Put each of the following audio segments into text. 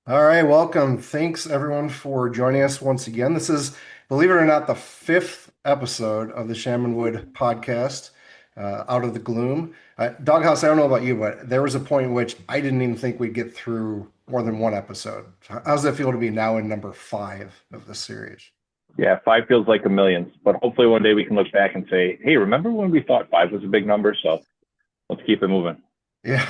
All right, welcome. Thanks everyone for joining us once again. This is, believe it or not, the fifth episode of the Shamanwood podcast, Out of the Gloom. Doghouse, I don't know about you, but there was a point in which I didn't even think we'd get through more than one episode. How's that feel to be now in number five of the series? Yeah, five feels like a million, but hopefully one day we can look back and say, hey, remember when we thought five was a big number? So let's keep it moving. Yeah,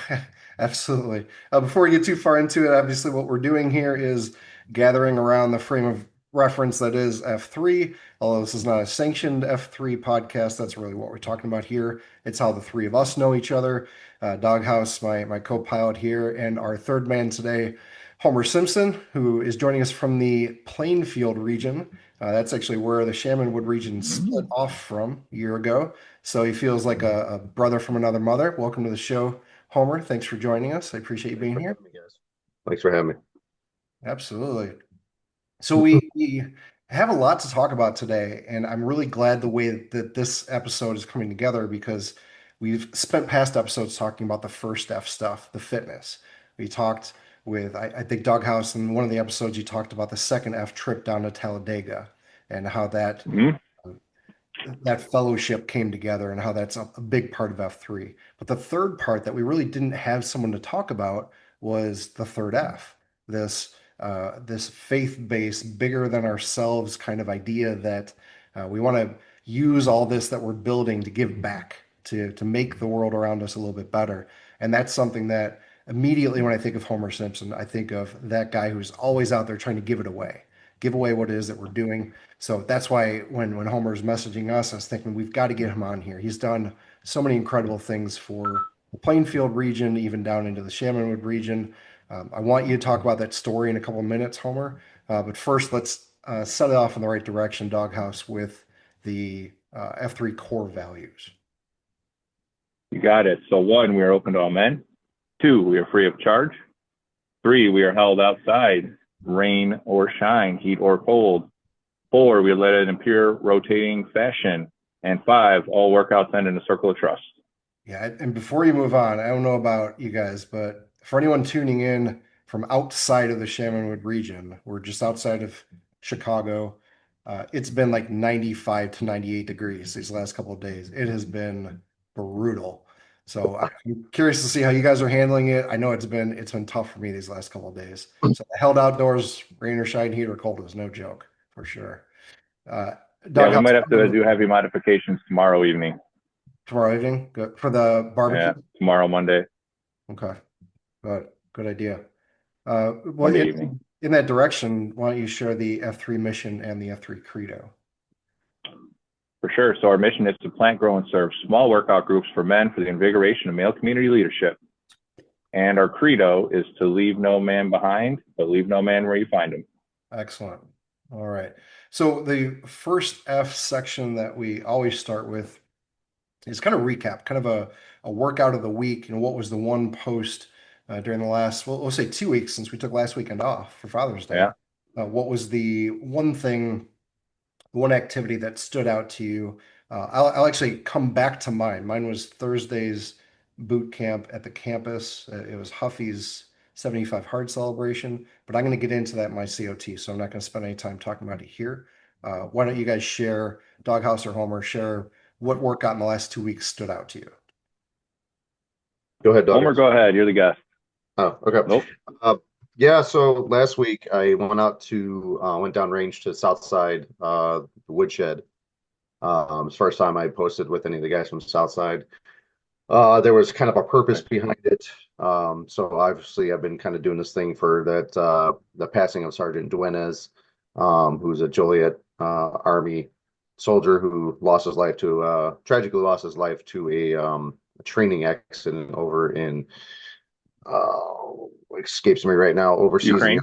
absolutely. Before we get too far into it, obviously what we're doing here is gathering around the frame of reference that is F3. Although this is not a sanctioned F3 podcast, that's really what we're talking about here. It's how the three of us know each other. Doghouse, my co-pilot here, and our third man today, Homer Simpson, who is joining us from the Plainfield region. That's actually where the Shamanwood region split off from a year ago. So he feels like a brother from another mother. Welcome to the show, Homer. Thanks for joining us. I appreciate you Thanks being for here. having me, guys. Thanks for having me. Absolutely. So we have a lot to talk about today, and I'm really glad the way that this episode is coming together because we've spent past episodes talking about the first F stuff, the fitness. We talked with, I think, Doghouse, in one of the episodes you talked about the second F trip down to Talladega and how Mm-hmm. that fellowship came together and how that's a big part of F3. But the third part that we really didn't have someone to talk about was the third F, this faith-based, bigger than ourselves kind of idea that we want to use all this that we're building to give back, to make the world around us a little bit better. And that's something that immediately when I think of Homer Simpson, I think of that guy who's always out there trying to give away what it is that we're doing. So that's why when Homer's messaging us, I was thinking we've got to get him on here. He's done so many incredible things for the Plainfield region, even down into the Shamanwood region. I want you to talk about that story in a couple of minutes, Homer. But first, let's set it off in the right direction, Doghouse, with the F3 core values. You got it. So one, we are open to all men. Two, we are free of charge. Three, we are held outside, rain or shine, heat or cold. Four, we let it in pure rotating fashion. And five, all workouts end in a circle of trust. Yeah, and before you move on, I don't know about you guys, but for anyone tuning in from outside of the Shamanwood region, we're just outside of Chicago. It's been like 95 to 98 degrees these last couple of days. It has been brutal. So I'm curious to see how you guys are handling it. I know it's been tough for me these last couple of days. So I held outdoors, rain or shine, heat or cold was no joke for sure. Uh, Yeah, we Doghouse might have to do heavy modifications tomorrow evening. tomorrow evening, good for the barbecue. Yeah, tomorrow, Monday, Okay. Good idea. Well, Monday evening. in that direction, why don't you share the F3 mission and the F3 credo? For sure. So our mission is to plant, grow, and serve small workout groups for men for the invigoration of male community leadership. And our credo is to leave no man behind, but leave no man where you find him. Excellent. All right. So the first F section that we always start with is kind of recap, kind of a workout of the week. What was the one post during the last, well, we'll say 2 weeks since we took last weekend off for Father's Day. Yeah. What was the one thing, one activity that stood out to you? I'll actually come back to mine. Mine was Thursday's boot camp at the campus. It was Huffy's 75 hard celebration, but I'm going to get into that in my COT, so I'm not going to spend any time talking about it here. Why don't you guys share, Doghouse or Homer, share what workout in the last 2 weeks stood out to you? Go ahead, Homer, Douglas. go ahead. You're the guest. Oh, okay. Nope. Yeah, so last week I went down range to Southside, the woodshed. It's the first time I posted with any of the guys from Southside. There was kind of a purpose behind it. So obviously I've been kind of doing this thing for the passing of Sergeant Duenes, who's a Joliet Army soldier who tragically lost his life to a training accident over in escapes me right now, overseas. Ukraine.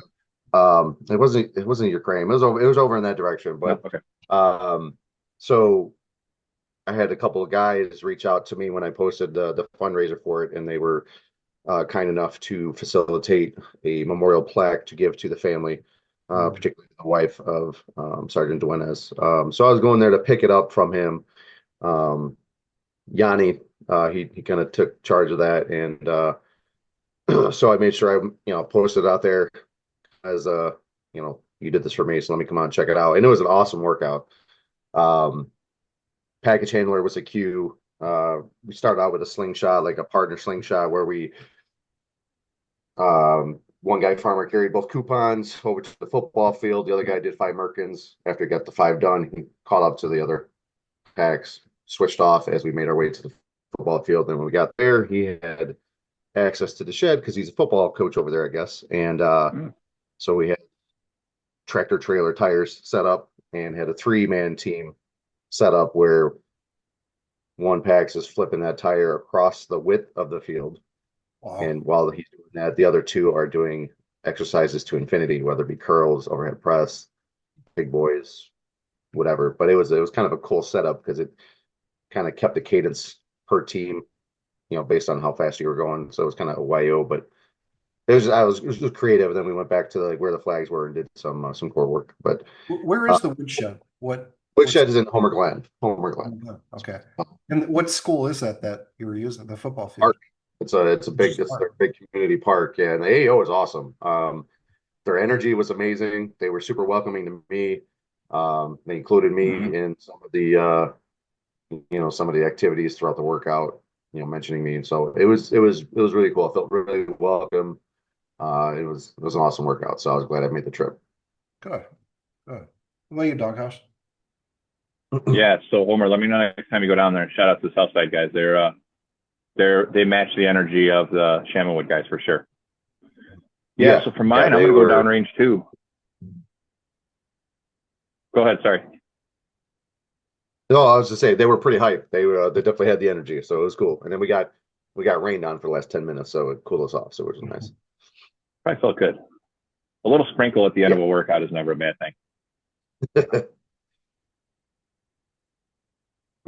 It wasn't Ukraine. It was over in that direction. But Okay. So I had a couple of guys reach out to me when I posted the fundraiser for it, and they were kind enough to facilitate a memorial plaque to give to the family, particularly the wife of Sergeant Duenes. So I was going there to pick it up from him. Yanni, he kind of took charge of that, and so I made sure I posted out there you did this for me, so let me come on and check it out. And it was an awesome workout. Um, Package handler was a Q. We started out with a slingshot, like a partner slingshot, where one guy farmer carried both coupons over to the football field. The other guy did 5 Merkins. After he got the 5 done, he caught up to the other packs, switched off as we made our way to the football field. And when we got there, he had access to the shed because he's a football coach over there, I guess. And so we had tractor trailer tires set up and had a 3-man team set up where one PAX is flipping that tire across the width of the field. Wow. And while he's doing that, the other 2 are doing exercises to infinity, whether it be curls, overhead press, big boys, whatever. But it was kind of a cool setup because it kind of kept the cadence per team, based on how fast you were going. So it was kind of a YO, but it was creative. And then we went back to where the flags were and did some core work. But Where is the woodshed? woodshed is in Homer Glen. Homer Glen. Okay. And what school is that you were using, the football field? Park. It's a big community park. Yeah, and the AO is awesome. Their energy was amazing. They were super welcoming to me. They included me in some of the activities throughout the workout, mentioning me. And so it was really cool. I felt really welcome. It was an awesome workout. So I was glad I made the trip. Good. What about you, Doghouse? Yeah. So Homer, let me know next time you go down there, and shout out to the Southside guys. They match the energy of the Shamanwood guys for sure. Yeah. So for mine, I'm gonna go downrange too. Go ahead. Sorry. No, I was to say they were pretty hyped. They definitely had the energy, so it was cool. And then we got rained on for the last 10 minutes, so it cooled us off. So it was nice. I felt good. A little sprinkle at the end of a workout is never a bad thing.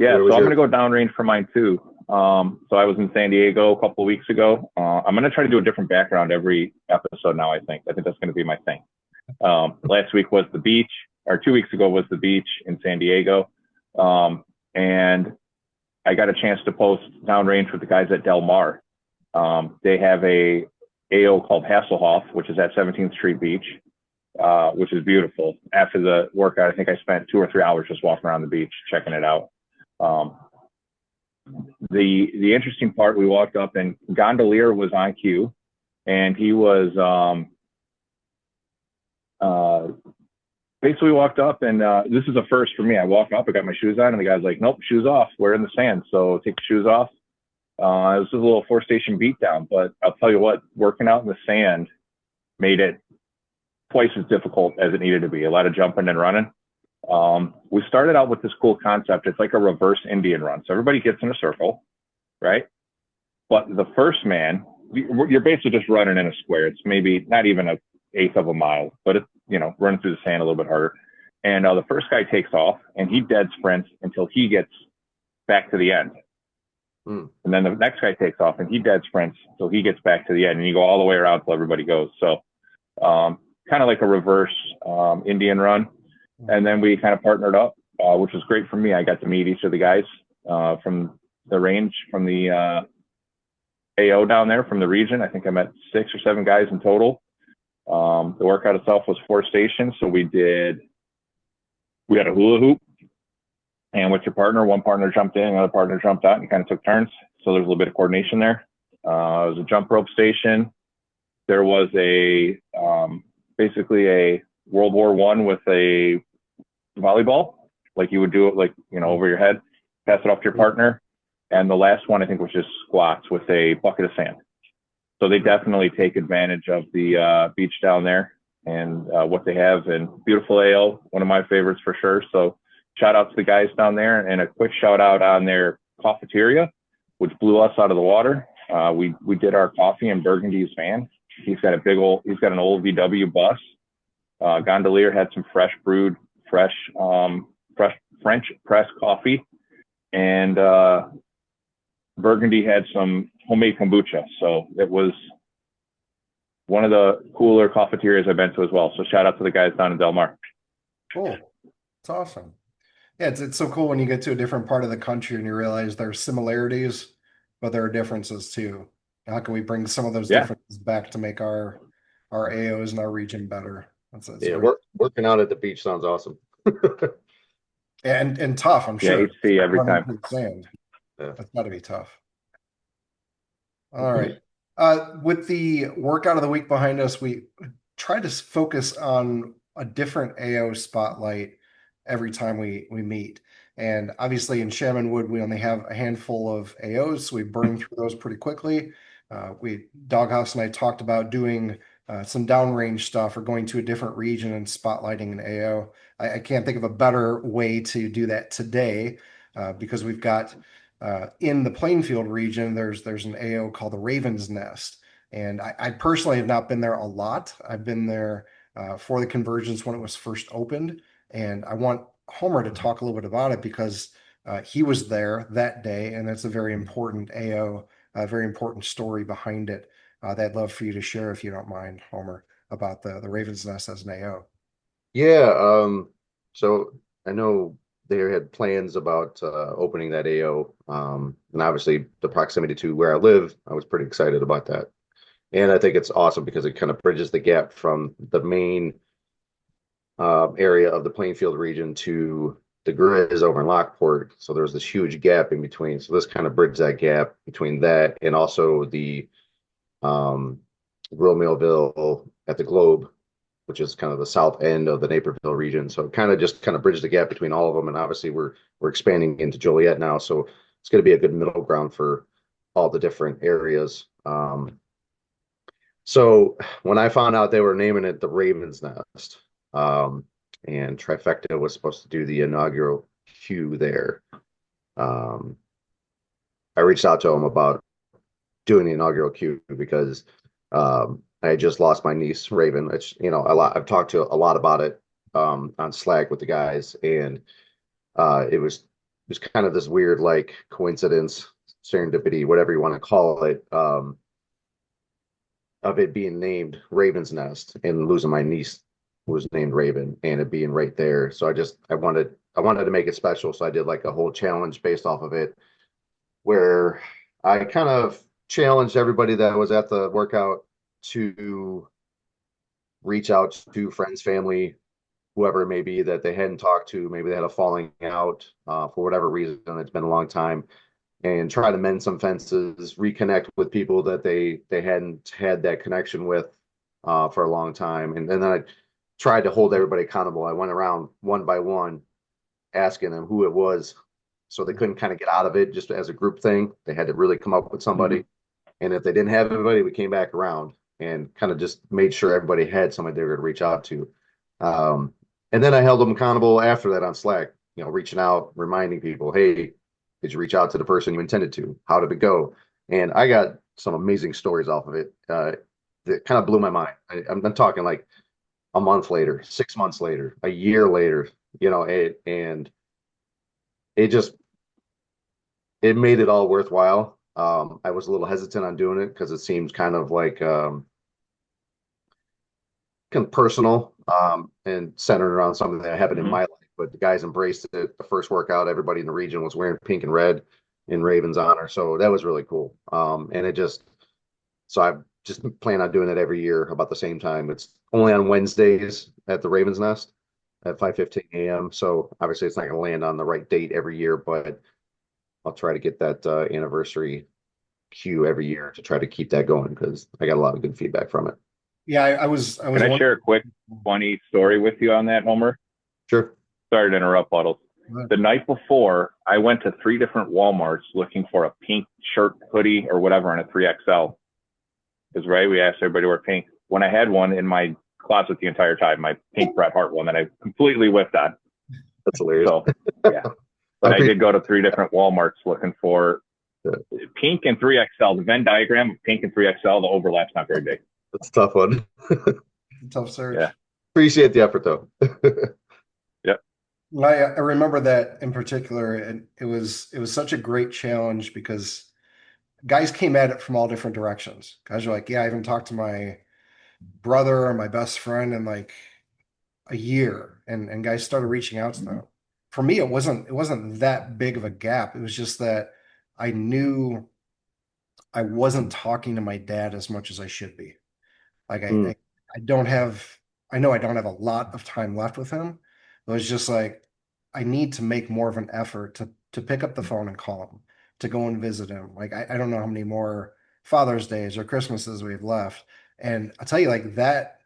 Yeah, so I'm going to go downrange for mine too. So I was in San Diego a couple of weeks ago. I'm going to try to do a different background every episode now, I think. That's going to be my thing. Last week was the beach, or 2 weeks ago was the beach in San Diego. And I got a chance to post downrange with the guys at Del Mar. They have a AO called Hasselhoff, which is at 17th Street Beach, which is beautiful. After the workout, I think I spent 2 or 3 hours just walking around the beach, checking it out. The interesting part, we walked up and Gondolier was on cue, and he was basically walked up, and this is a first for me. I walk up, I got my shoes on, and the guy's like, "Nope, shoes off. We're in the sand, so take the shoes off." It was a little 4-station beatdown, but I'll tell you what, working out in the sand made it twice as difficult as it needed to be. A lot of jumping and running. We started out with this cool concept. It's like a reverse Indian run. So everybody gets in a circle, right? But the first man, you're basically just running in a square. It's maybe not even an eighth of a mile, but it's, running through the sand a little bit harder. And the first guy takes off and he dead sprints until he gets back to the end. And then the next guy takes off and he dead sprints until he gets back to the end, and you go all the way around till everybody goes. So kind of like a reverse Indian run. And then we kind of partnered up, which was great for me. I got to meet each of the guys from the range, from the AO down there, from the region. I think I met 6 or 7 guys in total. The workout itself was 4 stations. So we had a hula hoop, and with your partner, one partner jumped in, another partner jumped out, and you kind of took turns. So there's a little bit of coordination there. It was a jump rope station. There was basically a World War I with a volleyball, like you would do it, over your head, pass it off to your partner. And the last one, I think, was just squats with a bucket of sand. So they definitely take advantage of the beach down there and what they have. And beautiful AO, one of my favorites for sure. So shout out to the guys down there, and a quick shout out on their cafeteria, which blew us out of the water. We did our coffee in Burgundy's van. He's got an old VW bus. Gondolier had some fresh French press coffee, and Burgundy had some homemade kombucha. So it was one of the cooler cafeterias I've been to as well. So shout out to the guys down in Del Mar. Cool. It's awesome. Yeah, it's so cool when you get to a different part of the country and you realize there are similarities, but there are differences too. How can we bring some of those differences back to make our our AOs in our region better. That's Yeah, very working out at the beach sounds awesome. and tough, I'm Yeah, sure. HC every Running time. through the sand. Yeah. That's got to be tough. All right. With the workout of the week behind us, we try to focus on a different AO spotlight every time we meet. And obviously in Shaman Wood, we only have a handful of AOs, so we burn through those pretty quickly. Doghouse and I talked about doing some downrange stuff or going to a different region and spotlighting an AO. I can't think of a better way to do that today because we've got in the Plainfield region, there's an AO called the Raven's Nest. And I personally have not been there a lot. I've been there for the convergence when it was first opened. And I want Homer to talk a little bit about it because he was there that day, and that's a very important AO, a very important story behind it that I'd love for you to share if you don't mind, Homer, about the Raven's Nest as an AO. Yeah, so I know they had plans about opening that AO, and obviously the proximity to where I live, I was pretty excited about that. And I think it's awesome because it kind of bridges the gap from the main area of the Plainfield region to the Grizz over in Lockport. So there's this huge gap in between. So this kind of bridges that gap between that and also the um, Rural Millville at the Globe, which is kind of the south end of the Naperville region. So it kind of just kind of bridges the gap between all of them. And obviously we're expanding into Joliet now, so it's going to be a good middle ground for all the different areas. So when I found out they were naming it the Raven's Nest, um, and Trifecta was supposed to do the inaugural queue there, um, I reached out to them about doing the inaugural queue because I had just lost my niece Raven. It's a lot. I've talked to a lot about it on Slack with the guys, and it was kind of this weird like coincidence, serendipity, whatever you want to call it, of it being named Raven's Nest and losing my niece who was named Raven and it being right there. So I wanted to make it special, so I did like a whole challenge based off of it where I kind of challenged everybody that was at the workout to reach out to friends, family, whoever it may be that they hadn't talked to. Maybe they had a falling out for whatever reason. It's been a long time, and try to mend some fences, reconnect with people that they hadn't had that connection with for a long time. And then I tried to hold everybody accountable. I went around one by one, asking them who it was, so they couldn't kind of get out of it just as a group thing. They had to really come up with somebody. And if they didn't have anybody, we came back around and kind of just made sure everybody had somebody they were going to reach out to. Um, and then I held them accountable after that on Slack, reaching out, reminding people, hey, did you reach out to the person you intended to? How did it go? And I got some amazing stories off of it that kind of blew my mind. I'm talking like a month later, 6 months later, a year later, and it just it made it all worthwhile. I was a little hesitant on doing it because it seems kind of like kind of personal and centered around something that happened in my life. But the guys embraced it. The first workout, everybody in the region was wearing pink and red in Raven's honor, so that was really cool. And so I just plan on doing it every year about the same time. It's only on Wednesdays at the Raven's Nest at 5:15 a.m. So obviously it's not going to land on the right date every year, but I'll try to get that anniversary queue every year to try to keep that going because I got a lot of good feedback from it. Yeah, I was Can I share wondering. a quick funny story with you on that, Homer? Sure. Sorry to interrupt, Puddles. The night before, I went to 3 different Walmarts looking for a pink shirt, hoodie, or whatever in a 3XL. Because, right, we asked everybody to wear pink. When I had one in my closet the entire time, my pink Bret Hart one that I completely whiffed on. That's hilarious. So, yeah. But I did go to 3 different Walmarts looking for pink and 3XL. The Venn diagram of pink and 3XL, the overlap's not very big. That's a tough one. Tough search. Yeah. Appreciate the effort though. Yep. I remember that in particular, and it was such a great challenge because guys came at it from all different directions. Guys are like, yeah, I haven't talked to my brother or my best friend in like a year, and guys started reaching out to them. For me, it wasn't that big of a gap. It was just that I knew I wasn't talking to my dad as much as I should be. Like Mm. I don't have, I know I don't have a lot of time left with him. It was just like, I need to make more of an effort to pick up the phone and call him, to go and visit him. Like, I don't know how many more Father's Days or Christmases we've left. And I'll tell you, like that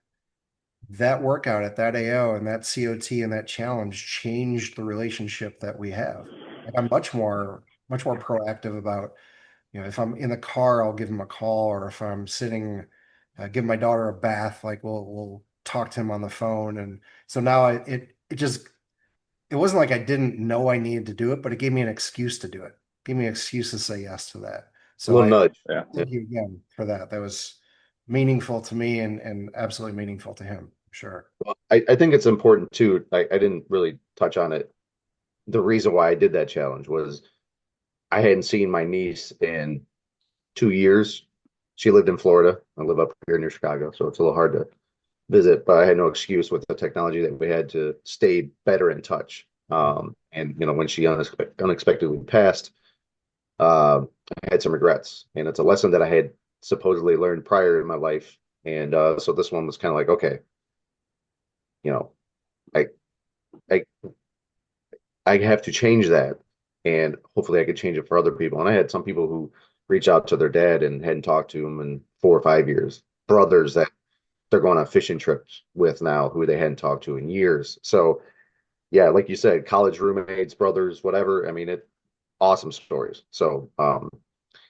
workout at that AO and that COT and that challenge changed the relationship that we have. Like I'm much more proactive about, if I'm in the car, I'll give him a call, or if I'm sitting, give my daughter a bath, like we'll talk to him on the phone. And so now it just it wasn't like I didn't know I needed to do it, but it gave me an excuse to do it. Gave me an excuse to say yes to that. A So little I nudge. Yeah. Yeah. thank you again for that. That was meaningful to me and absolutely meaningful to him. Sure. Well, I think it's important too. I didn't really touch on it. The reason why I did that challenge was I hadn't seen my niece in 2 years. She lived in Florida. I live up here near Chicago, so it's a little hard to visit, but I had no excuse with the technology that we had to stay better in touch. And when she unexpectedly passed, I had some regrets, and it's a lesson that I had supposedly learned prior in my life. And so this one was kind of like, okay, you know, I I I have to change that, and hopefully I could change it for other people. And I had some people who reach out to their dad and hadn't talked to him in 4 or 5 years, brothers that they're going on fishing trips with now who they hadn't talked to in years. So yeah, like you said, college roommates, brothers, whatever. I mean, awesome stories. So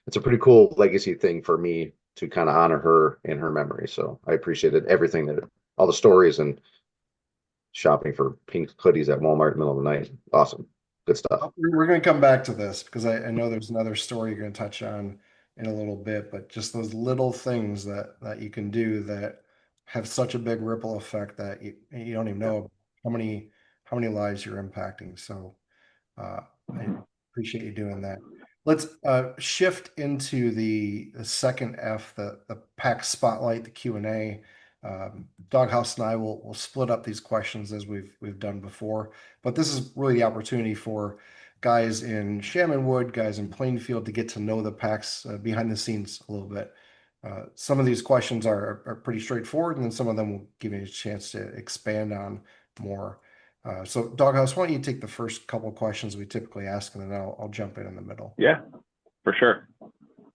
it's a pretty cool legacy thing for me to kind of honor her in her memory. So I appreciated everything that all the stories and shopping for pink hoodies at Walmart in the middle of the night. Awesome. Good stuff. We're going to come back to this because I know there's another story you're going to touch on in a little bit, but just those little things that you can do that have such a big ripple effect that you don't even Yeah. know how many lives you're impacting. So uh, I appreciate you doing that. Let's shift into the second F, the pack spotlight, the Q&A. Doghouse and I will split up these questions as we've done before, but this is really the opportunity for guys in Shaman Wood, guys in Plainfield to get to know the packs behind the scenes a little bit. Some of these questions are pretty straightforward, and then some of them will give you a chance to expand on more. So, Doghouse, why don't you take the first couple of questions we typically ask, and then I'll jump in the middle. Yeah, for sure.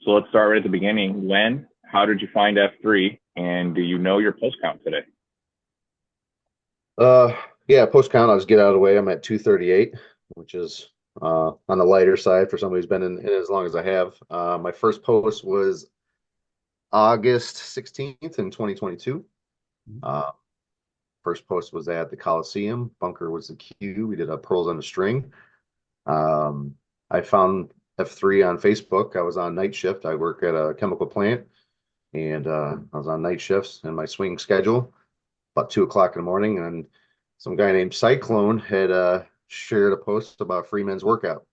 So let's start right at the beginning. How did you find F3? And do you know your post count today? Uh, yeah, post count, I'll just get out of the way. I'm at 238, which is on the lighter side for somebody who's been in as long as I have. My first post was August 16th in 2022. Uh, First post was at the Coliseum. Bunker was the cue. We did a pearls on a string. I found F3 on Facebook. I was on night shift. I work at a chemical plant, and I was on night shifts in my swing schedule about 2 o'clock in the morning. And some guy named Cyclone had shared a post about free men's workout.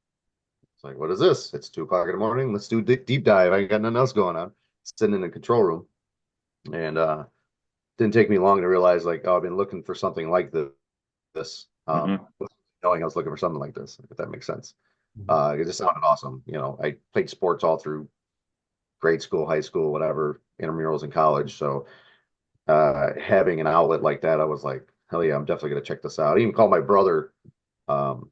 It's like, what is this? It's 2 o'clock in the morning. Let's do deep dive. I ain't got nothing else going on. Sitting in the control room. And didn't take me long to realize, like, oh, I've been looking for something like this. Knowing I was looking for something like this, if that makes sense. It just sounded awesome. I played sports all through grade school, high school, whatever, intramurals in college. So having an outlet like that, I was like, hell yeah, I'm definitely gonna check this out. I even called my brother um,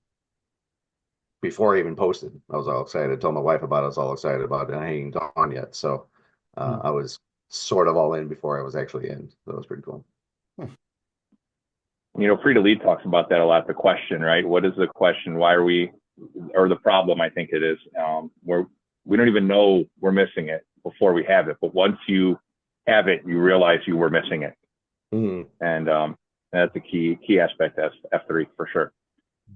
before I even posted. I was all excited. I told my wife about it. I was all excited about it. And I ain't gone yet. So I was sort of all in before I was actually in. So it was pretty cool. Free to Lead talks about that a lot. The question, right? What is the question? Why are we, or the problem, I think it is, where we don't even know we're missing it before we have it. But once you have it, you realize you were missing it. And that's a key aspect of F3 for sure.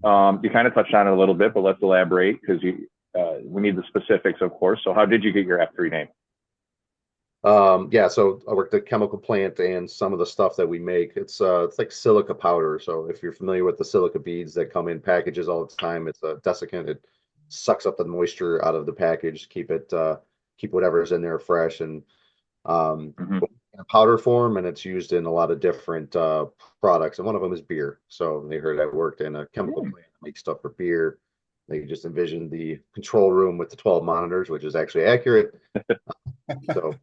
You kind of touched on it a little bit, but let's elaborate because we need the specifics, of course. So how did you get your F3 name? Yeah, so I worked at a chemical plant, and some of the stuff that we make, it's like silica powder. So if you're familiar with the silica beads that come in packages all the time, it's a desiccant. It sucks up the moisture out of the package, keep whatever's in there fresh, and in a powder form, and it's used in a lot of different products. And one of them is beer. So they heard I worked in a chemical plant to make stuff for beer. They just envisioned the control room with the 12 monitors, which is actually accurate. So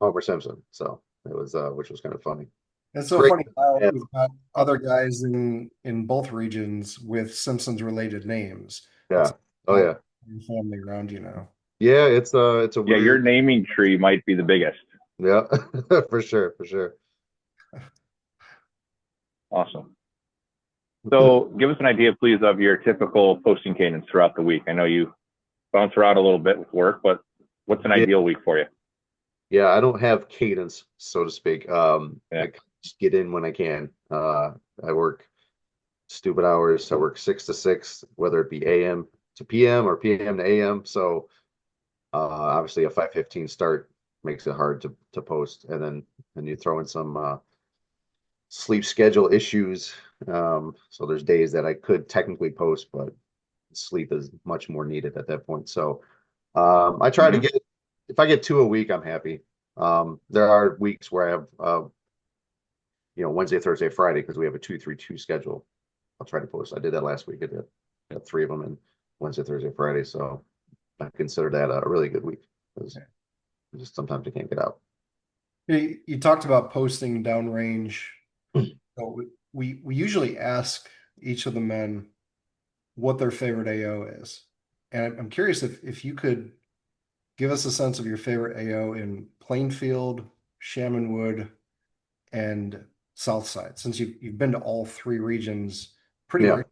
Homer Simpson. So It was which was kind of funny. It's It's so great. funny how Yeah, we've got other guys in both regions with Simpsons related names. It's yeah. Oh got yeah. your family around you now. Yeah, it's a Yeah, your weird. naming tree might be the biggest. Yeah, for sure, for sure. Awesome. So give us an idea, please, of your typical posting cadence throughout the week. I know you bounce around a little bit with work, but what's an Yeah, ideal week for you? yeah. I don't have cadence, so to speak. Yeah. I just get in when I can. I work stupid hours. I work 6 to 6, whether it be AM to PM or PM to AM. So obviously a 5:15 start makes it hard to post, and then you throw in some sleep schedule issues. So there's days that I could technically post, but sleep is much more needed at that point. So I try to Mm-hmm. get, if I get 2 a week, I'm happy. There are weeks where I have Wednesday, Thursday, Friday because we have a 2-3-2 schedule. I'll try to post. I did that last week. I did got 3 of them in Wednesday, Thursday, Friday. So I consider that a really good week because just sometimes you can't get out. You talked about posting downrange. So we usually ask each of the men what their favorite AO is. And I'm curious if you could give us a sense of your favorite AO in Plainfield, Shamanwood, and Southside, since you've been to all three regions pretty Yeah. regularly.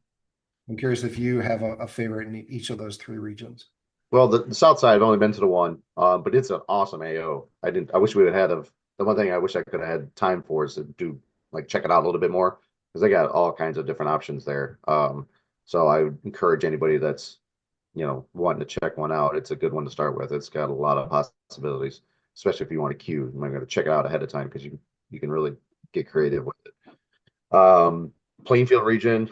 I'm curious if you have a favorite in each of those three regions. Well, the South Side, I've only been to the one, but it's an awesome AO. I didn't. I wish we would have had of the one thing I wish I could have had time for is to do like check it out a little bit more because they got all kinds of different options there. So I would encourage anybody that's wanting to check one out. It's a good one to start with. It's got a lot of possibilities, especially if you want to queue. You might got to check it out ahead of time because you can really get creative with it. Plainfield region.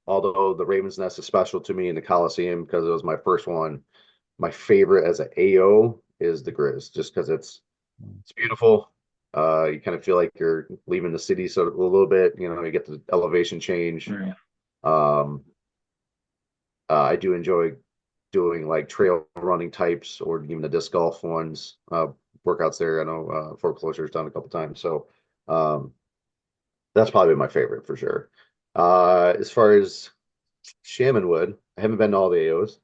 Although the Ravens Nest is special to me in the Coliseum because it was my first one. My favorite as an AO is the Grizz, just because it's beautiful. You kind of feel like you're leaving the city so a little bit. You get the elevation change. Right. Um, I do enjoy doing like trail running types or even the disc golf ones. Workouts there. I know Foreclosure's done a couple times, so um, that's probably my favorite for sure. As far as Shamanwood, I haven't been to all the AOs.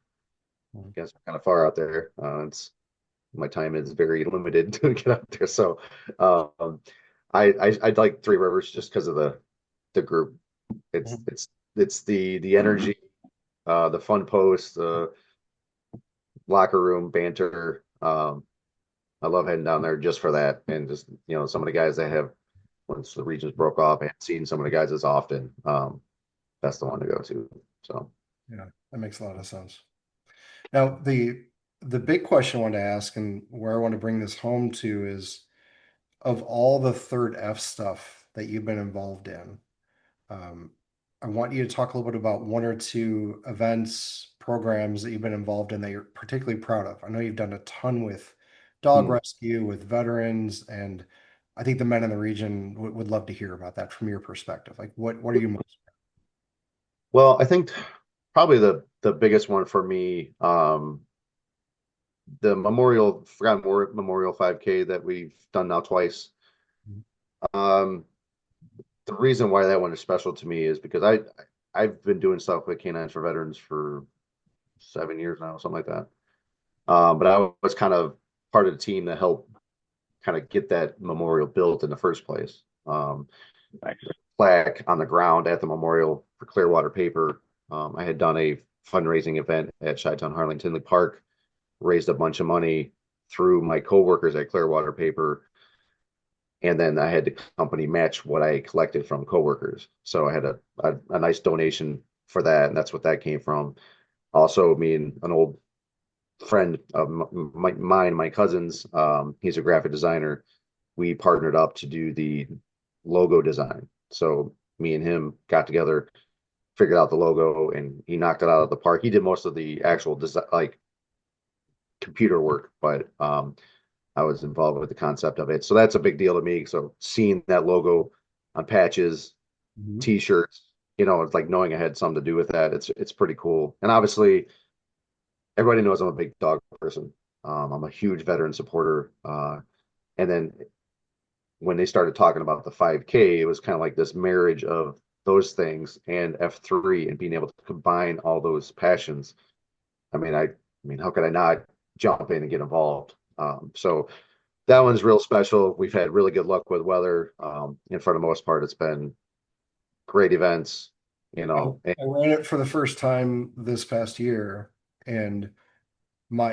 I guess I'm kind of far out there. It's my time is very limited to get out there. So um, I like Three Rivers just because of the group. It's Mhm. it's it's the Mm-hmm. energy, the fun posts, the locker room banter. I love heading down there just for that, and just some of the guys that have once the regions broke off, I haven't seen some of the guys as often. That's the one to go to. So Yeah, that makes a lot of sense. Now, the big question I want to ask and where I want to bring this home to is of all the third F stuff that you've been involved in, um, I want you to talk a little bit about one or two events, programs that you've been involved in that you're particularly proud of. I know you've done a ton with dog hmm. rescue, with veterans, and I think the men in the region would love to hear about that from your perspective. Like, what are you most? Well, I think probably the biggest one for me, the Forgotten War Memorial 5K that we've done now twice. Um, the reason why that one is special to me is because I've been doing stuff with Canines for Veterans for 7 years now, something like that. But I was kind of part of the team that helped kind of get that memorial built in the first place. Nice. Plaque on the ground at the memorial for Clearwater Paper. I had done a fundraising event at Chi-Town Harling Tinley Park, raised a bunch of money through my coworkers at Clearwater Paper, and then I had the company match what I collected from coworkers. So I had a nice donation for that, and that's what that came from. Also, me and an old friend of mine, my cousin's, he's a graphic designer. We partnered up to do the logo design. So me and him got together, figured out the logo, and he knocked it out of the park. He did most of the actual design, like computer work, but I was involved with the concept of it. So that's a big deal to me. So seeing that logo on patches, Mhm. t-shirts, it's like knowing I had something to do with that. It's pretty cool. And obviously everybody knows I'm a big dog person. I'm a huge veteran supporter. And then when they started talking about the 5K, it was kind of like this marriage of those things and F3 and being able to combine all those passions. I mean, how could I not jump in and get involved? So that one's real special. We've had really good luck with weather. And for the most part, it's been great events, you I, know. And, I ran it for the first time this past year, and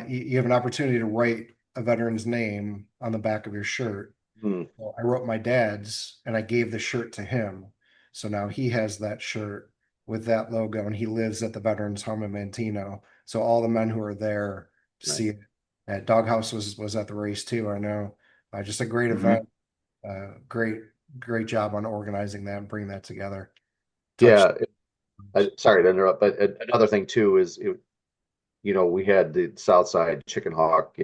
you have an opportunity to write a veteran's name on the back of your shirt. mm, Well, I wrote my dad's and I gave the shirt to him. So now he has that shirt with that logo and he lives at the Veterans Home in Manteno. So all the men who are there see nice. it. Doghouse was at the race too, I know. Just a great Mhm. event. Great job on organizing that and bringing that together. Touch. Yeah. Sorry to interrupt, but another thing too is, we had the Southside Chicken Hawk,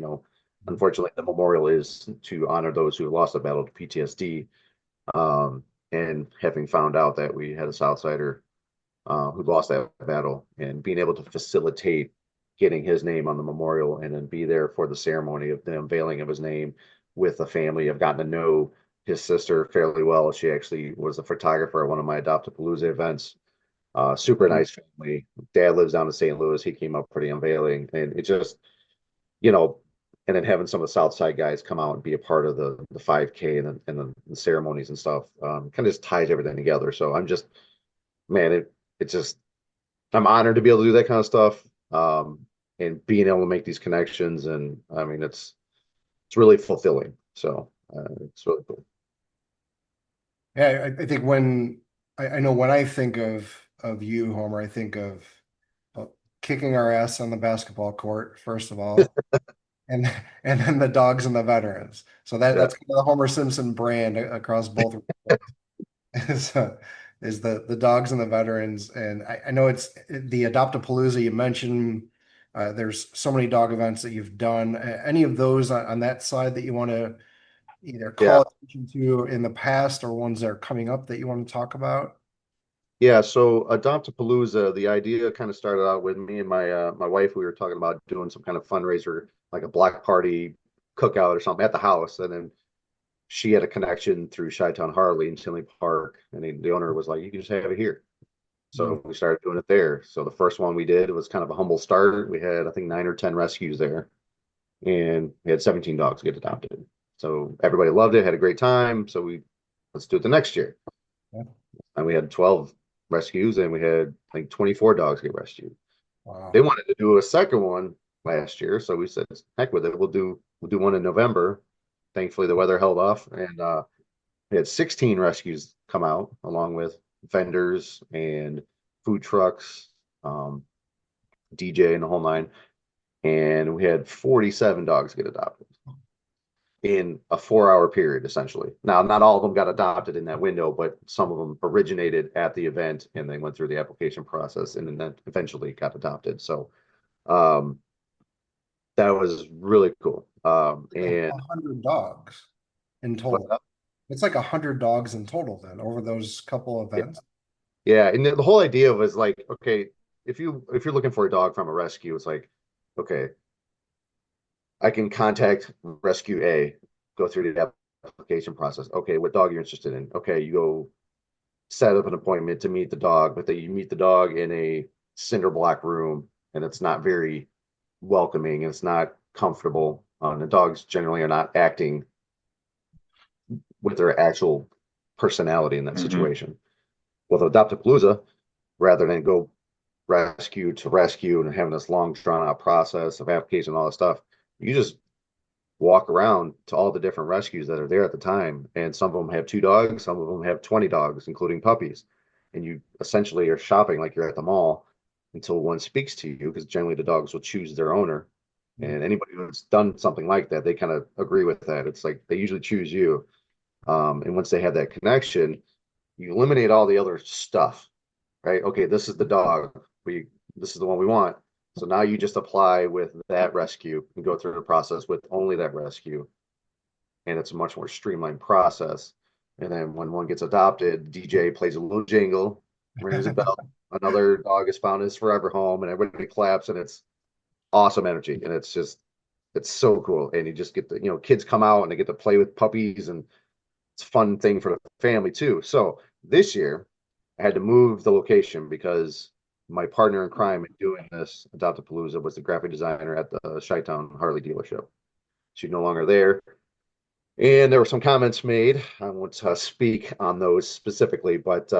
unfortunately the memorial is to honor those who lost the battle to PTSD. And having found out that we had a Southsider who lost that battle and being able to facilitate getting his name on the memorial and then be there for the ceremony of the unveiling of his name with the family. I've gotten to know his sister fairly well. She actually was a photographer at one of my Adoptapalooza events. Super nice family. Dad lives down in St. Louis. He came up for the unveiling, and it just, you know, and then having some of the South Side guys come out and be a part of the 5K and the ceremonies and stuff, kind of just ties everything together. So I'm just, man, it just, I'm honored to be able to do that kind of stuff, and being able to make these connections. And I mean, it's really fulfilling. So it's really cool. Yeah, I think when I know when I think of you, Homer, I think of kicking our ass on the basketball court, first of all, and and then the dogs and the veterans. So Yeah, that's kind of the Homer Simpson brand across both is, is the dogs and the veterans. And I know it's the Adoptapalooza you mentioned. There's so many dog events that you've done. Any of those on that side that you want to either yeah, call attention to in the past or ones that are coming up that you want to talk about? yeah. So Adoptapalooza, the idea kind of started out with me and my wife. We were talking about doing some kind of fundraiser, like a block party cookout or something at the house, and then she had a connection through Chi-Town Harley in Tinley Park, and the owner was like, "You can just have it here." Mm. So we started doing it there. So the first one we did was kind of a humble start. We had, I think, 9 or 10 rescues there, and we had 17 dogs get adopted. So everybody loved it, had a great time. So let's do it the next year. Yeah. And we had 12 rescues, and we had like 24 dogs get rescued. They Wow. wanted to do a second one last year, so we said, "Heck with it, we'll do one in November." Thankfully, the weather held off, and we had 16 rescues come out along with vendors and food trucks, um, DJ, and the whole nine. And we had 47 dogs get adopted in a 4 hour period, essentially. Now, not all of them got adopted in that window, but some of them originated at the event and they went through the application process and then eventually got adopted. So um, that was really cool. Like And 100 dogs in what's total. up? It's like 100 dogs in total then over those couple Yeah, events. yeah. And the whole idea was like, okay, if you're looking for a dog from a rescue, it's like, okay, I can contact Rescue A, go through the application process. Okay, what dog you're interested in? Okay, you go set up an appointment to meet the dog, but then you meet the dog in a cinder block room, and it's not very welcoming. It's not comfortable. The dogs generally are not acting with their actual personality in that Mhm. situation. With Adoptapalooza, rather than go rescue to rescue and having this long drawn out process of application and all that stuff, you just walk around to all the different rescues that are there at the time. And some of them have 2 dogs, some of them have 20 dogs, including puppies. And you essentially are shopping like you're at the mall until one speaks to you, because generally the dogs will choose their owner. And anybody who's done something like that, they kind of agree with that. It's like they usually choose you. And once they have that connection, you eliminate all the other stuff, right? Okay, this is the dog. This is the one we want. So now you just apply with that rescue and go through the process with only that rescue. And it's a much more streamlined process. And then when one gets adopted, the DJ plays a little jingle, rings a bell. Another dog is found in his forever home, and everybody claps, and it's awesome energy. And it's just, It's so cool. And you just get the, kids come out and they get to play with puppies, and it's a fun thing for the family too. So this year I had to move the location because my partner in crime in doing this Adoptapalooza was the graphic designer at the Chi-Town Harley dealership. She's no longer there. And there were some comments made. I won't speak on those specifically, but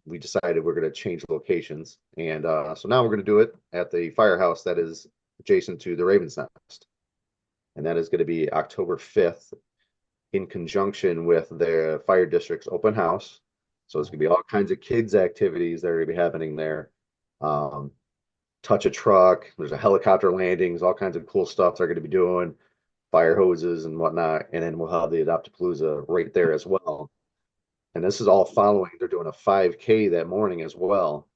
we decided we're going to change locations. And so now we're going to do it at the firehouse that is adjacent to the Raven's Nest. And that is going to be October 5th in conjunction with the fire district's open house. So there's going to be all kinds of kids' activities that are going to be happening there. Um, touch a truck, there's a helicopter landings, all kinds of cool stuff they're going to be doing, fire hoses and whatnot. And then we'll have the Adoptapalooza right there as well. And this is all following, they're doing a 5K that morning as well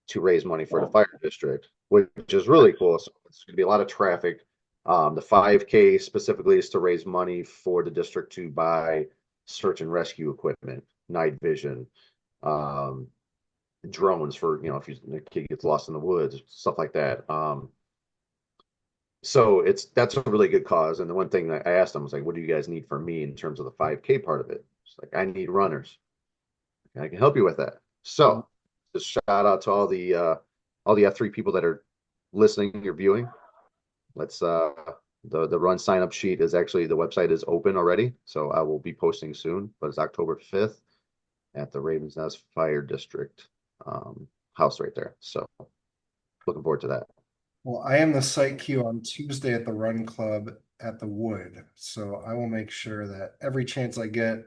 to raise money for the fire district, which is really cool. So it's going to be a lot of traffic. The 5K specifically is to raise money for the district to buy search and rescue equipment, night vision, drones for, if the kid gets lost in the woods, stuff like that. So that's a really good cause. And the one thing that I asked them was like, what do you guys need from me in terms of the 5K part of it? It's like, I need runners. I can help you with that. So just shout out to all the F3 people that are listening or viewing. Let's the run sign up sheet is actually, the website is open already. So I will be posting soon, but it's October 5th at the Ravens Nest Fire District house right there. So looking forward to that. Well, I am the site Q on Tuesday at the Run Club at the Wood, so I will make sure that every chance I get,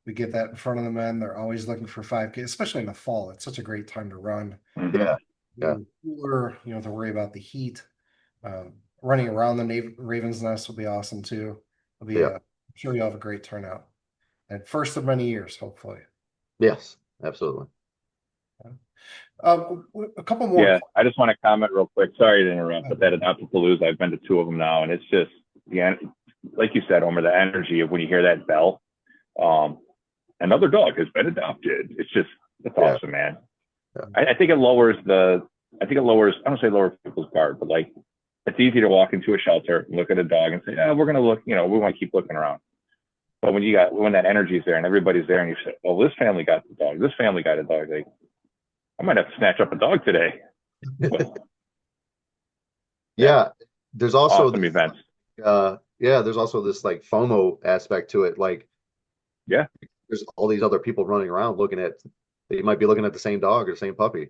we get that in front of the men. They're always looking for 5K, especially in the fall. It's such a great time to run. Yeah. Yeah. Cooler, to worry about the heat. Running around the Raven's Nest will be awesome too. It'll be, Yeah. I'm sure you'll have a great turnout. And first of many years, hopefully. Yes, absolutely. A couple more. Yeah, I just want to comment real quick. Sorry to interrupt, but that Adoptapalooza, I've been to two of them now, and it's just, like you said, Homer, the energy of when you hear that bell, another dog has been adopted. It's awesome, man. Yeah. I think it lowers I don't say lower people's guard, but like, it's easy to walk into a shelter, look at a dog and say, yeah, we're going to look, we want to keep looking around. But when that energy is there and everybody's there and you say, oh, this family got the dog, this family got a dog, like, I might have to snatch up a dog today. Yeah. There's also awesome events. There's also this like FOMO aspect to it. Like, yeah, there's all these other people running around you might be looking at the same dog or the same puppy.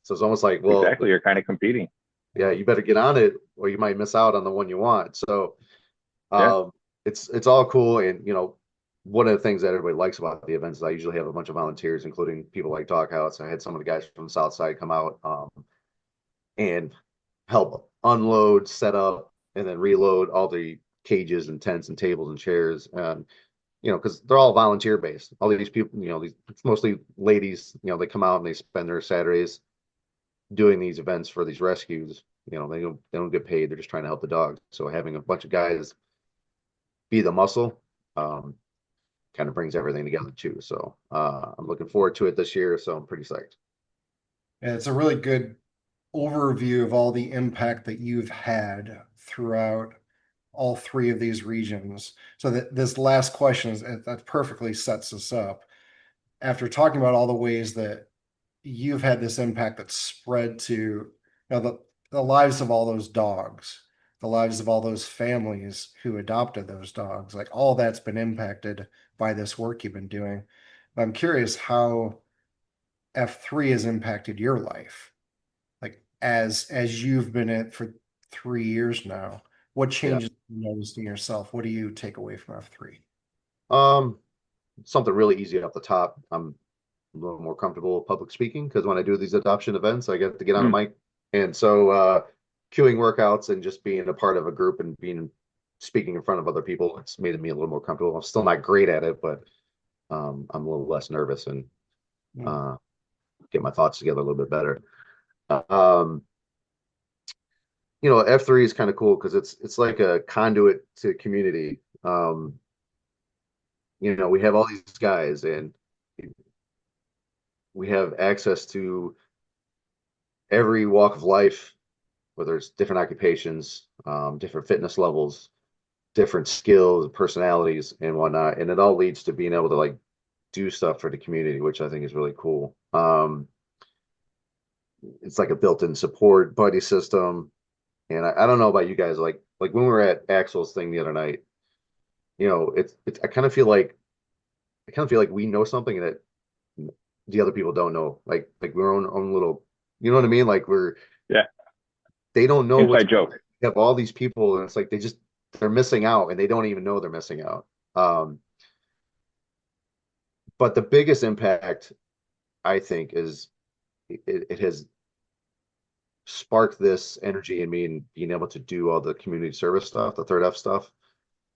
So it's almost like, well, exactly, you're kind of competing. Yeah, you better get on it or you might miss out on the one you want. So it's all cool. And one of the things that everybody likes about the events is I usually have a bunch of volunteers, including people like Dog House. I had some of the guys from the South Side come out and help unload, set up, and then reload all the cages and tents and tables and chairs. And because they're all volunteer based. All these people, it's mostly ladies. They come out and they spend their Saturdays doing these events for these rescues. They don't get paid. They're just trying to help the dogs. So having a bunch of guys be the muscle kind of brings everything together too. So I'm looking forward to it this year. So I'm pretty psyched. Yeah, it's a really good overview of all the impact that you've had throughout all three of these regions. So that this last question that perfectly sets us up. After talking about all the ways that you've had this impact that's spread to the lives of all those dogs, the lives of all those families who adopted those dogs, like all that's been impacted by this work you've been doing. I'm curious how F3 has impacted your life, like as you've been in it for 3 years now. What Yeah. changes have you noticed in yourself? What do you take away from F3? Something really easy off the top. I'm a little more comfortable with public speaking because when I do these adoption events, I get to get on a mic. And so queuing workouts and just being a part of a group and speaking in front of other people, it's made me a little more comfortable. I'm still not great at it, but I'm a little less nervous and get my thoughts together a little bit better. F3 is kind of cool because it's like a conduit to community. We have all these guys and we have access to every walk of life where there's different occupations, different fitness levels, different skills, personalities, and whatnot, and it all leads to being able to like do stuff for the community, which I think is really cool. It's like a built-in support buddy system, and I don't know about you guys, like when we were at Axel's thing the other night, it's I kind of feel like we know something that the other people don't know, like we're own little, you know what I mean? Like Yeah. they don't know what's Inside joke. we have all these people, and it's like they're missing out, and they don't even know they're missing out. But the biggest impact, I think, is it has sparked this energy in me and being able to do all the community service stuff, the third F stuff,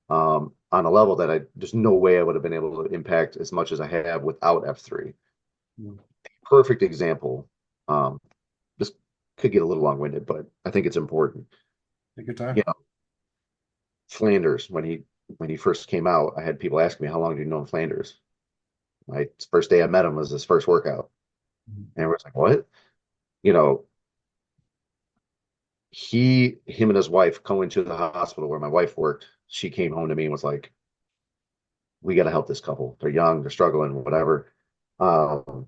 on a level that there's no way I would have been able to impact as much as I have without F3. Mm. Perfect example. Um, this could get a little long-winded, but I think it's important. Take your You time. know, Flanders, when he first came out, I had people ask me, how long do you know Flanders? My first day I met him was his first workout. Mhm. And everyone's like, what? You know, him and his wife going to the hospital where my wife worked. She came home to me and was like, we got to help this couple. They're young, they're struggling, whatever. Um,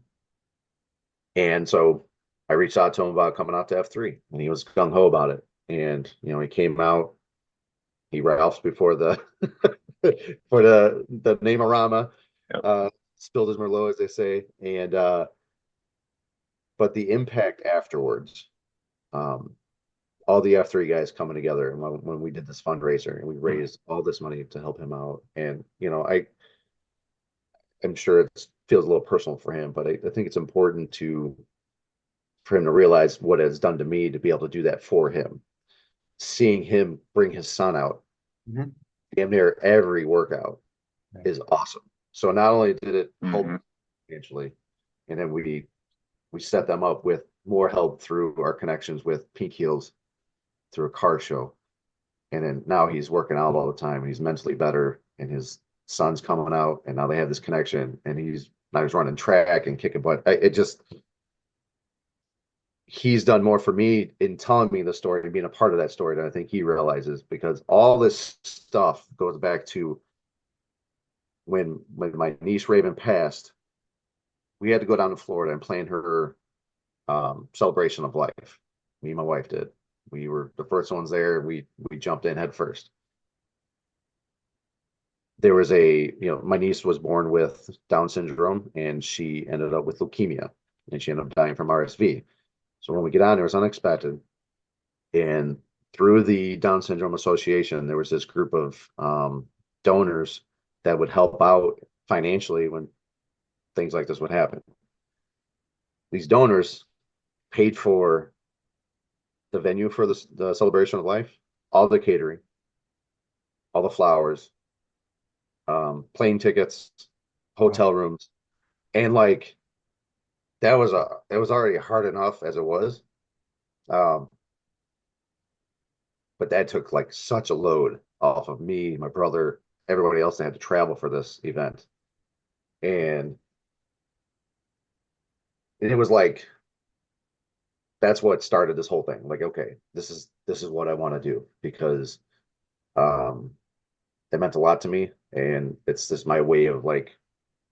and so I reached out to him about coming out to F3, and he was gung ho about it. And he came out, he Ralphs before the for the name-a-rama, Yep. spilled his Merlot, as they say. And but the impact afterwards, um, all the F3 guys coming together, and when we did this fundraiser and we raised all this money to help him out, and I'm sure it feels a little personal for him, but I think it's important for him to realize what it's done to me to be able to do that for him. Seeing him bring his son out Mhm. damn near every workout Yeah. is awesome. So not only did it help Mm-hmm. financially, and then we set them up with more help through our connections with Pink Heels through a car show. And then now he's working out all the time, and he's mentally better, and his son's coming out, and now they have this connection, and he's running track and kicking butt. He's done more for me in telling me the story and being a part of that story than I think he realizes, because all this stuff goes back to when my niece Raven passed. We had to go down to Florida and plan her celebration of life. Me and my wife did. We were the first ones there. We jumped in head first. There was my niece was born with Down syndrome, and she ended up with leukemia, and she ended up dying from RSV. So when we get on there, it was unexpected. And through the Down Syndrome Association, there was this group of donors that would help out financially when things like this would happen. These donors paid for the venue for the celebration of life, all the catering, all the flowers, plane tickets, Wow. hotel rooms, and like it was already hard enough as it was. Um, but that took like such a load off of me, my brother, everybody else that had to travel for this event. And it was like that's what started this whole thing. Like, okay, this is what I want to do, because um it meant a lot to me, and it's just my way of like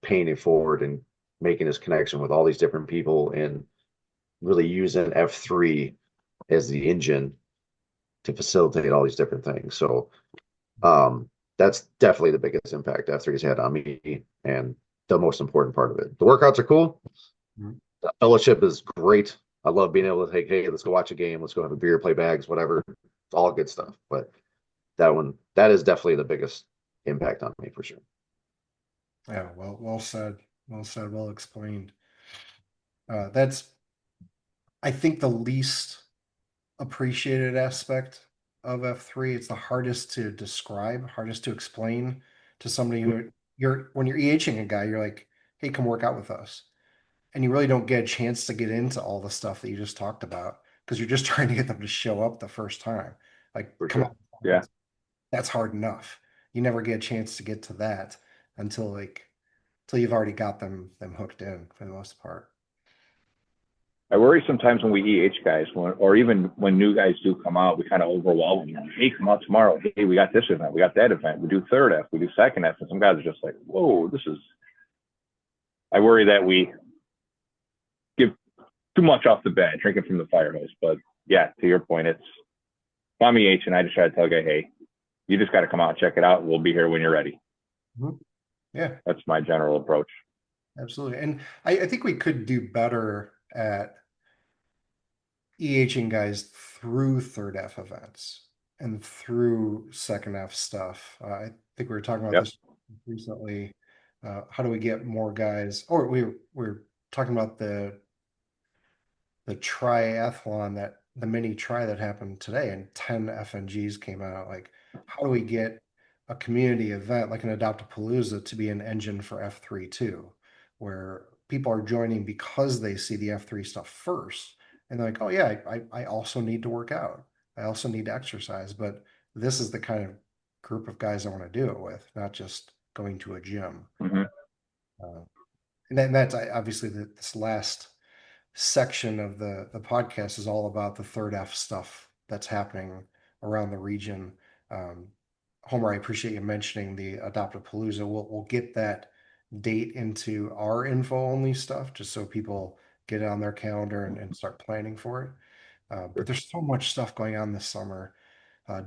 paying it forward and making this connection with all these different people, and really using F3 as the engine to facilitate all these different things. So that's definitely the biggest impact F3 has had on me, and the most important part of it. The workouts are cool. Mhm. The fellowship is great. I love being able to take, hey, let's go watch a game, let's go have a beer, play bags, whatever. It's all good stuff. But that is definitely the biggest impact on me for sure. Yeah, well said. Well said, well explained. That's, I think, the least appreciated aspect of F3. It's the hardest to describe, hardest to explain to somebody who when you're EHing a guy, you're like, hey, come work out with us. And you really don't get a chance to get into all the stuff that you just talked about because you're just trying to get them to show up the first time. Like, For come sure. on, Yeah. that's hard enough. You never get a chance to get to that until you've already got them hooked in for the most part. I worry sometimes when we EH guys, or even when new guys do come out, we kind of overwhelm them. Hey, come out tomorrow. Hey, we got this event. We got that event. We do third F. We do second F. And some guys are just like, whoa, this is. I worry that we give too much off the bat, drinking from the fire hose. But yeah, to your point, it's if I'm EH and I just try to tell a guy, hey, you just got to come out and check it out. We'll be here when you're ready. Mhm. Yeah, That's my general approach. absolutely. And I think we could do better at EHing guys through third F events and through second F stuff. I think we were talking about Yep. this recently. How do we get more guys? Or we're talking about the triathlon, that the mini tri that happened today, and 10 FNGs came out. Like, how do we get a community event like an Adoptapalooza to be an engine for F3 too, where people are joining because they see the F3 stuff first, and they're like, oh yeah, I also need to work out. I also need to exercise, but this is the kind of group of guys I want to do it with, not just going to a gym. Mm-hmm. Uh, and then that's obviously this last section of the podcast is all about the third F stuff that's happening around the region. Um, Homer, I appreciate you mentioning the Adoptapalooza. We'll get that date into our info only stuff just so people get it on their calendar and start planning for it. But there's so much stuff going on this summer.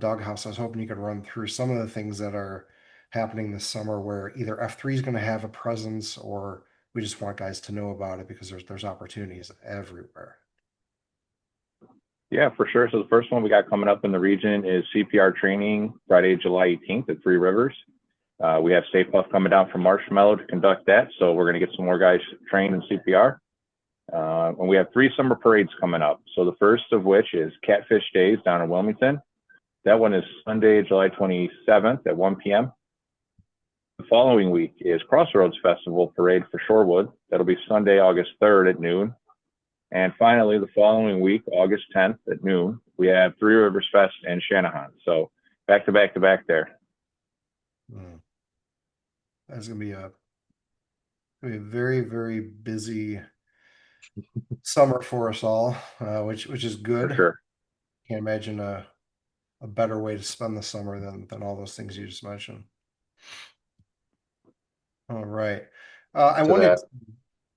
Doghouse, I was hoping you could run through some of the things that are happening this summer where either F3 is going to have a presence or we just want guys to know about it because there's opportunities everywhere. Yeah, for sure. So the first one we got coming up in the region is CPR training Friday, July 18th at Three Rivers. We have Stay Puff coming down from Marshmallow to conduct that. So we're going to get some more guys trained in CPR. And we have 3 summer parades coming up. So the first of which is Catfish Days down in Wilmington. That one is Sunday, July 27th at 1 p.m. The following week is Crossroads Festival Parade for Shorewood. That'll be Sunday, August 3rd at noon. And finally, the following week, August 10th at noon, we have Three Rivers Fest and Shanahan. So back to back to back there. That's gonna be a very, very busy summer for us all, which is For good. sure. Can't imagine a better way to spend the summer than all those things you just mentioned. All right. I To wanted, that,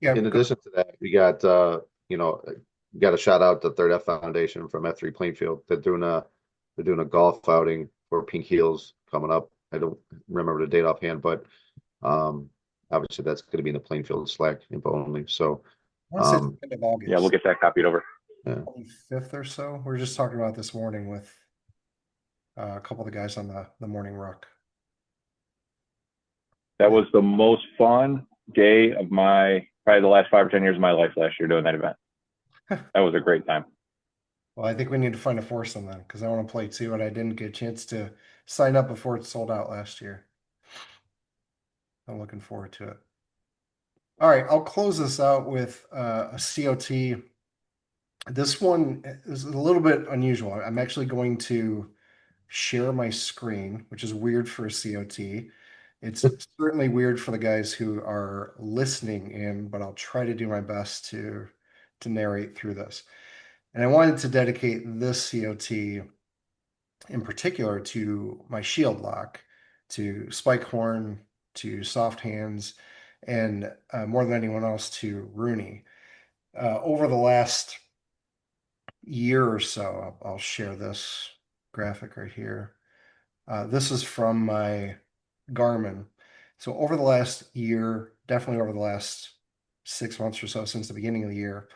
yeah, in go. addition to that, we got you know, got a shout out to Third F Foundation from F3 Plainfield. They're doing a golf outing for Pink Heels coming up. I don't remember the date offhand, but um obviously that's going to be in the Plainfield Slack info only. So I want to say it's um the end of Yeah, we'll August, get that copied over. yeah. 25th or so. We were just talking about this morning with a couple of the guys on the morning ruck. That Yeah. was the most fun day of probably the last 5 or 10 years of my life last year doing that event. That was a great time. Well, I think we need to find a foursome then, because I want to play too, and I didn't get a chance to sign up before it sold out last year. I'm looking forward to it. All right, I'll close this out with a COT. This one is a little bit unusual. I'm actually going to share my screen, which is weird for a COT. It's certainly weird for the guys who are listening in, but I'll try to do my best to narrate through this. And I wanted to dedicate this COT in particular to my shield lock, to Spike Horn, to Soft Hands, and more than anyone else to Rooney. Over the last year or so, I'll share this graphic right here. This is from my Garmin. So over the last year, definitely over the last 6 months or so since the beginning of the year,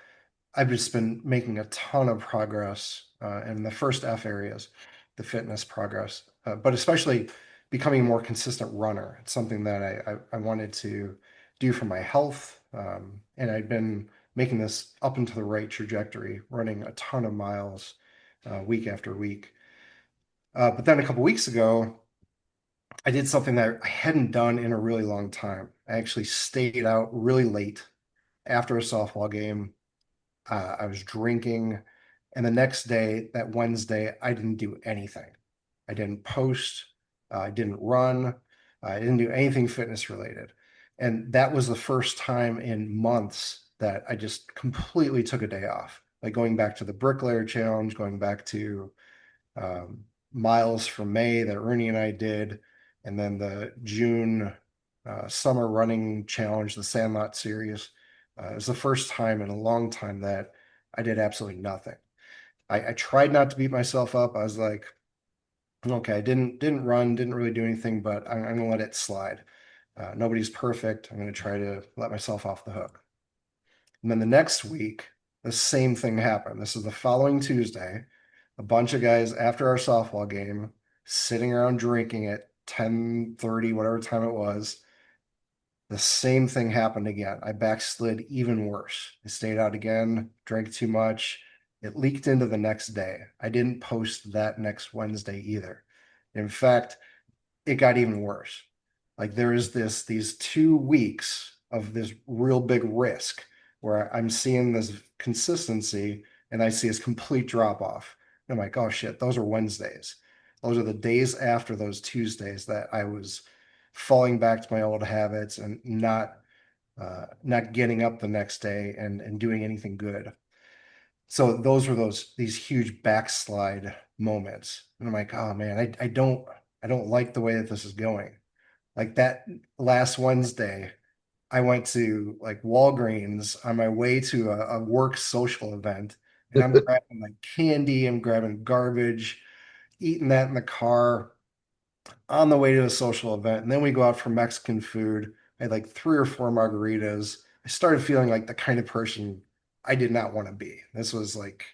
I've just been making a ton of progress in the first F areas, the fitness progress, but especially becoming a more consistent runner. It's something that I wanted to do for my health. And I'd been making this up and to the right trajectory, running a ton of miles week after week. But then a couple weeks ago, I did something that I hadn't done in a really long time. I actually stayed out really late after a softball game. I was drinking, and the next day, that Wednesday, I didn't do anything. I didn't post, I didn't run, I didn't do anything fitness related. And that was the first time in months that I just completely took a day off. Like going back to the bricklayer challenge, going back to miles from May that Rooney and I did, and then the June summer running challenge, the Sandlot series. It was the first time in a long time that I did absolutely nothing. I tried not to beat myself up. I was like, okay, I didn't run, didn't really do anything, but I'm gonna let it slide. Nobody's perfect. I'm gonna try to let myself off the hook. And then the next week, the same thing happened. This is the following Tuesday. A bunch of guys after our softball game, sitting around drinking at 10:30, whatever time it was. The same thing happened again. I backslid even worse. I stayed out again, drank too much. It leaked into the next day. I didn't post that next Wednesday either. In fact, it got even worse. Like there is these 2 weeks of this real big risk where I'm seeing this consistency and I see this complete drop off. I'm like, oh shit, those are Wednesdays. Those are the days after those Tuesdays that I was falling back to my old habits and not getting up the next day and doing anything good. So those were these huge backslide moments. And I'm like, oh man, I don't like the way that this is going. Like that last Wednesday, I went to like Walgreens on my way to a work social event, and I'm grabbing like candy, I'm grabbing garbage, eating that in the car on the way to a social event. And then we go out for Mexican food. I had like 3 or 4 margaritas. I started feeling like the kind of person I did not want to be. This was like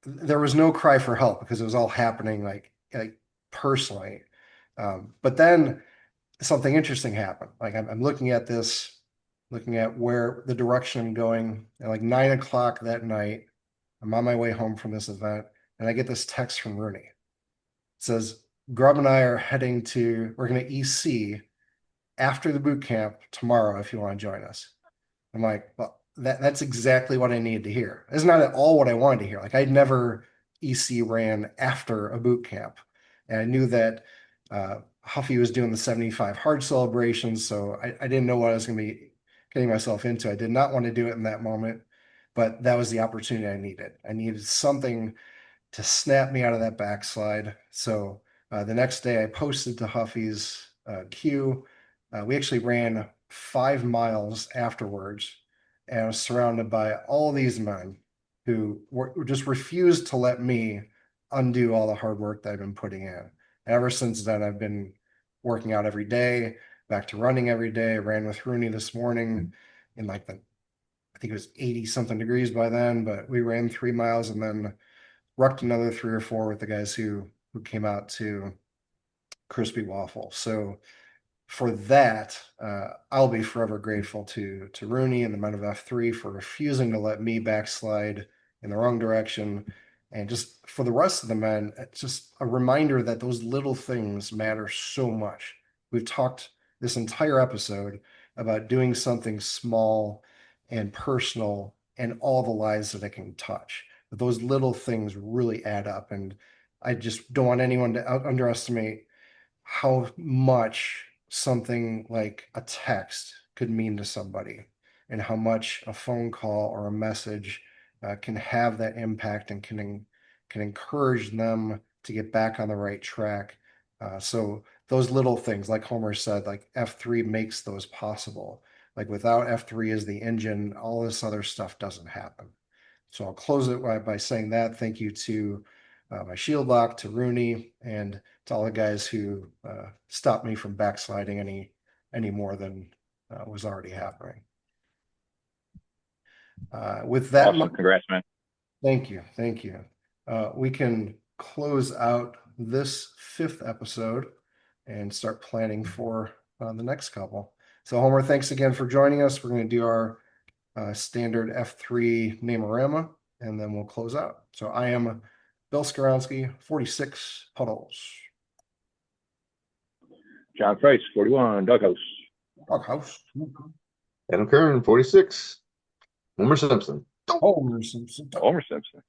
there was no cry for help because it was all happening like personally. But then something interesting happened. Like I'm looking at this, looking at where the direction I'm going, and like 9 o'clock that night, I'm on my way home from this event, and I get this text from Rooney. It says, Grub and I are we're going to EC after the boot camp tomorrow if you want to join us. I'm like, well, that's exactly what I needed to hear. It's not at all what I wanted to hear. Like I'd never EC ran after a boot camp. And I knew that Huffy was doing the 75 hard celebrations, so I didn't know what I was going to be getting myself into. I did not want to do it in that moment, but that was the opportunity I needed. I needed something to snap me out of that backslide. So the next day I posted to Huffy's queue. We actually ran 5 miles afterwards, and I was surrounded by all these men who just refused to let me undo all the hard work that I've been putting in. And ever since then, I've been working out every day, back to running every day. I ran with Rooney this morning in like I think it was 80 something degrees by then, but we ran 3 miles and then rucked another 3 or 4 with the guys who came out to Crispy Waffle. So for that, I'll be forever grateful to Rooney and the men of F3 for refusing to let me backslide in the wrong direction. And just for the rest of the men, it's just a reminder that those little things matter so much. We've talked this entire episode about doing something small and personal and all the lives that it can touch. But those little things really add up. And I just don't want anyone to underestimate how much something like a text could mean to somebody and how much a phone call or a message can have that impact and can encourage them to get back on the right track. So those little things, like Homer said, like F3 makes those possible. Like without F3 as the engine, all this other stuff doesn't happen. So I'll close it by saying that. Thank you to my shield lock, to Rooney, and to all the guys who stopped me from backsliding any more than was already happening. With that, Awesome. Congrats, man. thank you. Thank you. We can close out this 5th episode and start planning for the next couple. So Homer, thanks again for joining us. We're going to do our standard F3 Namerama, and then we'll close out. So I am Bill Skaronsky, 46 Puddles. John Price, 41, Doghouse. Doghouse. Adam Kern, 46. Homer Simpson. Homer Simpson. Homer Simpson.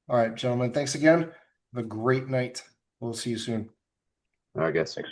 All right, gentlemen, thanks again. Have a great night. We'll see you soon. I guess. Thanks.